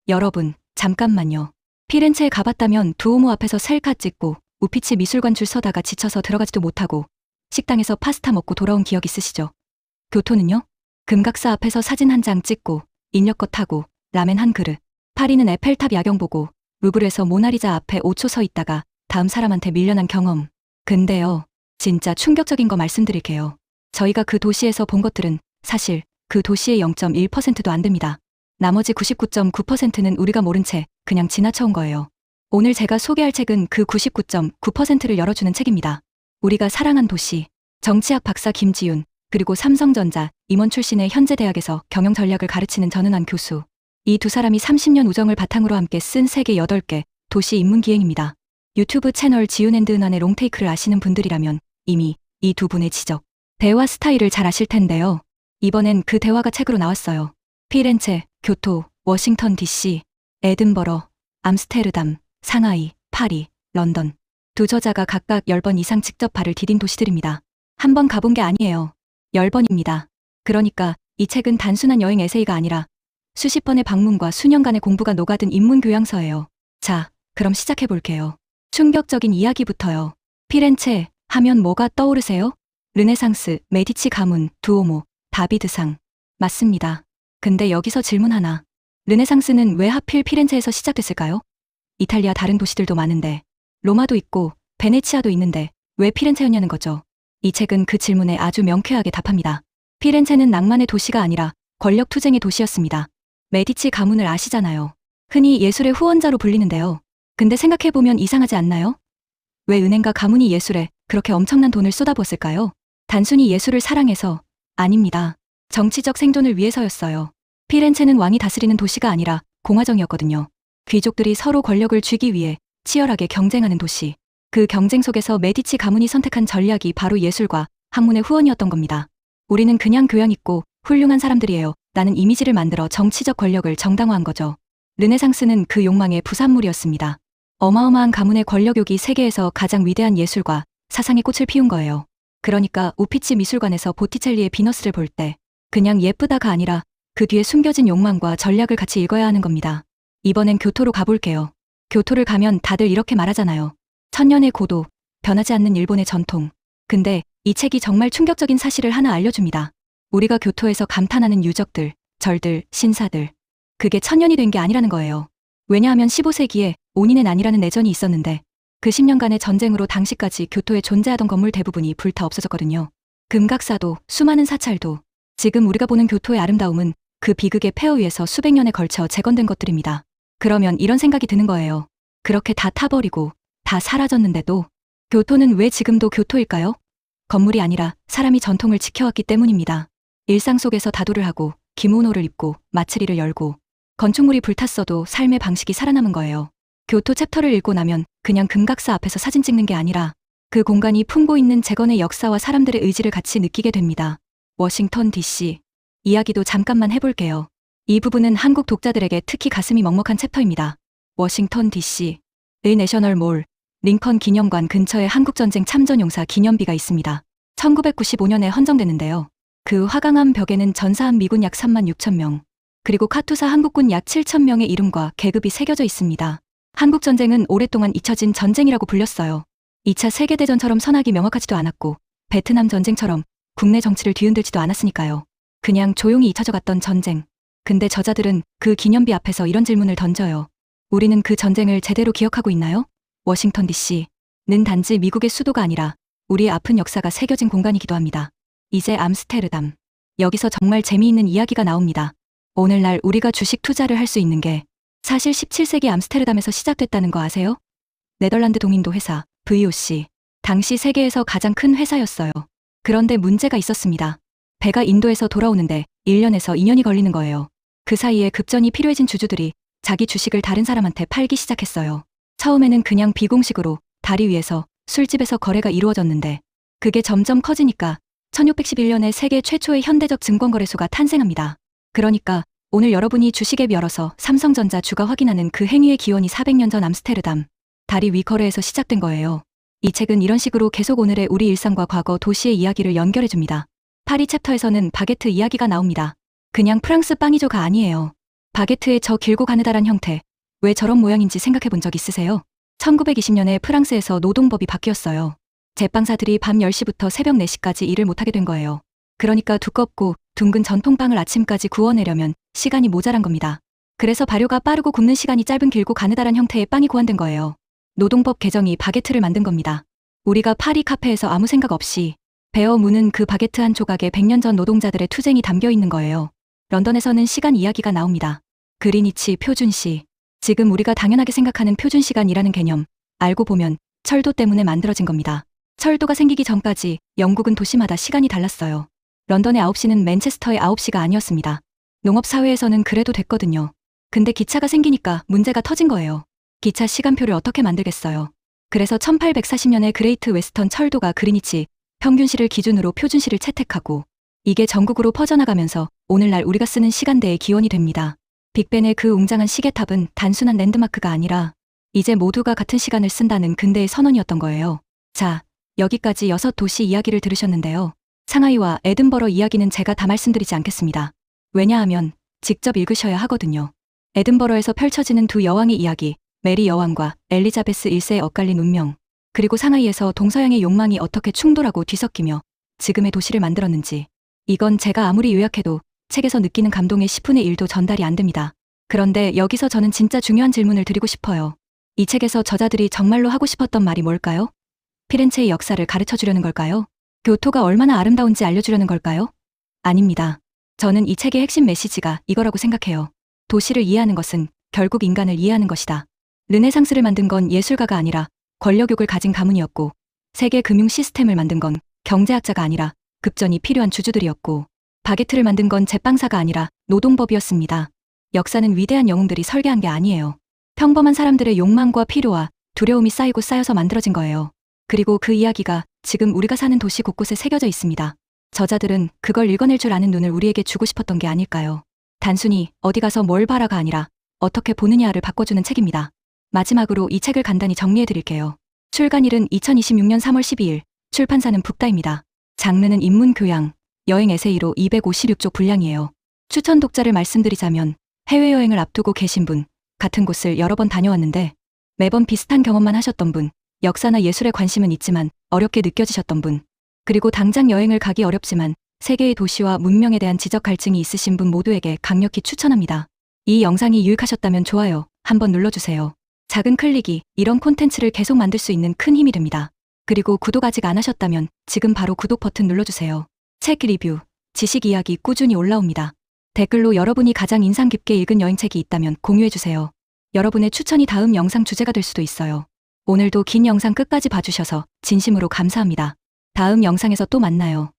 여러분, 잠깐만요. 피렌체에 가봤다면 두오모 앞에서 셀카 찍고 우피치 미술관 줄 서다가 지쳐서 들어가지도 못하고 식당에서 파스타 먹고 돌아온 기억 있으시죠? 교토는요? 금각사 앞에서 사진 한 장 찍고 인력거 타고 라멘 한 그릇, 파리는 에펠탑 야경 보고 루브르에서 모나리자 앞에 5초 서 있다가 다음 사람한테 밀려난 경험. 근데요, 진짜 충격적인 거 말씀드릴게요. 저희가 그 도시에서 본 것들은 사실 그 도시의 0.1%도 안 됩니다. 나머지 99.9%는 우리가 모른 채 그냥 지나쳐온 거예요. 오늘 제가 소개할 책은 그 99.9%를 열어주는 책입니다. 우리가 사랑한 도시, 정치학 박사 김지윤, 그리고 삼성전자 임원 출신의 현재 대학에서 경영 전략을 가르치는 전은환 교수. 이 두 사람이 30년 우정을 바탕으로 함께 쓴 세계 8개 도시 인문 기행입니다. 유튜브 채널 지윤앤드은환의 롱테이크를 아시는 분들이라면 이미 이 두 분의 지적, 대화 스타일을 잘 아실 텐데요. 이번엔 그 대화가 책으로 나왔어요. 피렌체, 교토, 워싱턴 DC, 에든버러, 암스테르담, 상하이, 파리, 런던. 두 저자가 각각 10번 이상 직접 발을 디딘 도시들입니다. 한 번 가본 게 아니에요. 10번입니다. 그러니까 이 책은 단순한 여행 에세이가 아니라 수십 번의 방문과 수년간의 공부가 녹아든 인문 교양서예요. 자, 그럼 시작해 볼게요. 충격적인 이야기부터요. 피렌체 하면 뭐가 떠오르세요? 르네상스, 메디치 가문, 두오모, 다비드상. 맞습니다. 근데 여기서 질문 하나. 르네상스는 왜 하필 피렌체에서 시작됐을까요? 이탈리아 다른 도시들도 많은데, 로마도 있고 베네치아도 있는데 왜 피렌체였냐는 거죠. 이 책은 그 질문에 아주 명쾌하게 답합니다. 피렌체는 낭만의 도시가 아니라 권력 투쟁의 도시였습니다. 메디치 가문을 아시잖아요. 흔히 예술의 후원자로 불리는데요. 근데 생각해보면 이상하지 않나요? 왜 은행가 가문이 예술에 그렇게 엄청난 돈을 쏟아부었을까요? 단순히 예술을 사랑해서 아닙니다. 정치적 생존을 위해서였어요. 피렌체는 왕이 다스리는 도시가 아니라 공화정이었거든요. 귀족들이 서로 권력을 쥐기 위해 치열하게 경쟁하는 도시. 그 경쟁 속에서 메디치 가문이 선택한 전략이 바로 예술과 학문의 후원이었던 겁니다. 우리는 그냥 교양 있고 훌륭한 사람들이에요. 라는 이미지를 만들어 정치적 권력을 정당화한 거죠. 르네상스는 그 욕망의 부산물이었습니다. 어마어마한 가문의 권력욕이 세계에서 가장 위대한 예술과 사상의 꽃을 피운 거예요. 그러니까 우피치 미술관에서 보티첼리의 비너스를 볼 때 그냥 예쁘다가 아니라 그 뒤에 숨겨진 욕망과 전략을 같이 읽어야 하는 겁니다. 이번엔 교토로 가볼게요. 교토를 가면 다들 이렇게 말하잖아요. 천년의 고도, 변하지 않는 일본의 전통. 근데 이 책이 정말 충격적인 사실을 하나 알려줍니다. 우리가 교토에서 감탄하는 유적들, 절들, 신사들. 그게 천년이 된 게 아니라는 거예요. 왜냐하면 15세기에 온인의 난이라는 내전이 있었는데 그 10년간의 전쟁으로 당시까지 교토에 존재하던 건물 대부분이 불타 없어졌거든요. 금각사도, 수많은 사찰도. 지금 우리가 보는 교토의 아름다움은 그 비극의 폐허 위에서 수백 년에 걸쳐 재건된 것들입니다. 그러면 이런 생각이 드는 거예요. 그렇게 다 타버리고 다 사라졌는데도 교토는 왜 지금도 교토일까요? 건물이 아니라 사람이 전통을 지켜왔기 때문입니다. 일상 속에서 다도를 하고 기모노를 입고 마츠리를 열고 건축물이 불탔어도 삶의 방식이 살아남은 거예요. 교토 챕터를 읽고 나면 그냥 금각사 앞에서 사진 찍는 게 아니라 그 공간이 품고 있는 재건의 역사와 사람들의 의지를 같이 느끼게 됩니다. 워싱턴 DC. 이야기도 잠깐만 해볼게요. 이 부분은 한국 독자들에게 특히 가슴이 먹먹한 챕터입니다. 워싱턴 DC의 내셔널몰, 링컨 기념관 근처에 한국전쟁 참전용사 기념비가 있습니다. 1995년에 헌정됐는데요. 그 화강암 벽에는 전사한 미군 약 36,000명, 그리고 카투사 한국군 약 7,000명의 이름과 계급이 새겨져 있습니다. 한국전쟁은 오랫동안 잊혀진 전쟁이라고 불렸어요. 2차 세계대전처럼 선악이 명확하지도 않았고 베트남 전쟁처럼 국내 정치를 뒤흔들지도 않았으니까요. 그냥 조용히 잊혀져 갔던 전쟁. 근데 저자들은 그 기념비 앞에서 이런 질문을 던져요. 우리는 그 전쟁을 제대로 기억하고 있나요? 워싱턴 DC는 단지 미국의 수도가 아니라 우리의 아픈 역사가 새겨진 공간이기도 합니다. 이제 암스테르담. 여기서 정말 재미있는 이야기가 나옵니다. 오늘날 우리가 주식 투자를 할 수 있는 게 사실 17세기 암스테르담에서 시작됐다는 거 아세요? 네덜란드 동인도 회사 VOC. 당시 세계에서 가장 큰 회사였어요. 그런데 문제가 있었습니다. 배가 인도에서 돌아오는데 1년에서 2년이 걸리는 거예요. 그 사이에 급전이 필요해진 주주들이 자기 주식을 다른 사람한테 팔기 시작했어요. 처음에는 그냥 비공식으로 다리 위에서 술집에서 거래가 이루어졌는데 그게 점점 커지니까 1611년에 세계 최초의 현대적 증권거래소가 탄생합니다. 그러니까 오늘 여러분이 주식 앱 열어서 삼성전자 주가 확인하는 그 행위의 기원이 400년 전 암스테르담 다리 위 거래에서 시작된 거예요. 이 책은 이런 식으로 계속 오늘의 우리 일상과 과거 도시의 이야기를 연결해줍니다. 파리 챕터에서는 바게트 이야기가 나옵니다. 그냥 프랑스 빵이죠가 아니에요. 바게트의 저 길고 가느다란 형태, 왜 저런 모양인지 생각해 본 적 있으세요? 1920년에 프랑스에서 노동법이 바뀌었어요. 제빵사들이 밤 10시부터 새벽 4시까지 일을 못하게 된 거예요. 그러니까 두껍고 둥근 전통빵을 아침까지 구워내려면 시간이 모자란 겁니다. 그래서 발효가 빠르고 굽는 시간이 짧은 길고 가느다란 형태의 빵이 고안된 거예요. 노동법 개정이 바게트를 만든 겁니다. 우리가 파리 카페에서 아무 생각 없이 베어 무는 그 바게트 한 조각에 100년 전 노동자들의 투쟁이 담겨 있는 거예요. 런던에서는 시간 이야기가 나옵니다. 그리니치 표준시. 지금 우리가 당연하게 생각하는 표준시간이라는 개념, 알고 보면 철도 때문에 만들어진 겁니다. 철도가 생기기 전까지 영국은 도시마다 시간이 달랐어요. 런던의 9시는 맨체스터의 9시가 아니었습니다. 농업사회에서는 그래도 됐거든요. 근데 기차가 생기니까 문제가 터진 거예요. 기차 시간표를 어떻게 만들겠어요. 그래서 1840년에 그레이트 웨스턴 철도가 그리니치 평균시를 기준으로 표준시를 채택하고 이게 전국으로 퍼져나가면서 오늘날 우리가 쓰는 시간대의 기원이 됩니다. 빅벤의 그 웅장한 시계탑은 단순한 랜드마크가 아니라 이제 모두가 같은 시간을 쓴다는 근대의 선언이었던 거예요. 자, 여기까지 6도시 이야기를 들으셨는데요. 상하이와 에든버러 이야기는 제가 다 말씀드리지 않겠습니다. 왜냐하면 직접 읽으셔야 하거든요. 에든버러에서 펼쳐지는 두 여왕의 이야기, 메리 여왕과 엘리자베스 1세의 엇갈린 운명, 그리고 상하이에서 동서양의 욕망이 어떻게 충돌하고 뒤섞이며 지금의 도시를 만들었는지, 이건 제가 아무리 요약해도 책에서 느끼는 감동의 10분의 1도 전달이 안 됩니다. 그런데 여기서 저는 진짜 중요한 질문을 드리고 싶어요. 이 책에서 저자들이 정말로 하고 싶었던 말이 뭘까요? 피렌체의 역사를 가르쳐 주려는 걸까요? 교토가 얼마나 아름다운지 알려주려는 걸까요? 아닙니다. 저는 이 책의 핵심 메시지가 이거라고 생각해요. 도시를 이해하는 것은 결국 인간을 이해하는 것이다. 르네상스를 만든 건 예술가가 아니라 권력욕을 가진 가문이었고, 세계 금융 시스템을 만든 건 경제학자가 아니라 급전이 필요한 주주들이었고, 바게트를 만든 건 제빵사가 아니라 노동법이었습니다. 역사는 위대한 영웅들이 설계한 게 아니에요. 평범한 사람들의 욕망과 필요와 두려움이 쌓이고 쌓여서 만들어진 거예요. 그리고 그 이야기가 지금 우리가 사는 도시 곳곳에 새겨져 있습니다. 저자들은 그걸 읽어낼 줄 아는 눈을 우리에게 주고 싶었던 게 아닐까요? 단순히 어디 가서 뭘 봐라가 아니라 어떻게 보느냐를 바꿔주는 책입니다. 마지막으로 이 책을 간단히 정리해 드릴게요. 출간일은 2026년 3월 12일, 출판사는 북다입니다. 장르는 인문교양, 여행 에세이로 256쪽 분량이에요. 추천 독자를 말씀드리자면 해외여행을 앞두고 계신 분, 같은 곳을 여러 번 다녀왔는데 매번 비슷한 경험만 하셨던 분, 역사나 예술에 관심은 있지만 어렵게 느껴지셨던 분, 그리고 당장 여행을 가기 어렵지만 세계의 도시와 문명에 대한 지적 갈증이 있으신 분 모두에게 강력히 추천합니다. 이 영상이 유익하셨다면 좋아요 한번 눌러주세요. 작은 클릭이 이런 콘텐츠를 계속 만들 수 있는 큰 힘이 됩니다. 그리고 구독 아직 안 하셨다면 지금 바로 구독 버튼 눌러주세요. 책 리뷰, 지식 이야기 꾸준히 올라옵니다. 댓글로 여러분이 가장 인상 깊게 읽은 여행책이 있다면 공유해주세요. 여러분의 추천이 다음 영상 주제가 될 수도 있어요. 오늘도 긴 영상 끝까지 봐주셔서 진심으로 감사합니다. 다음 영상에서 또 만나요.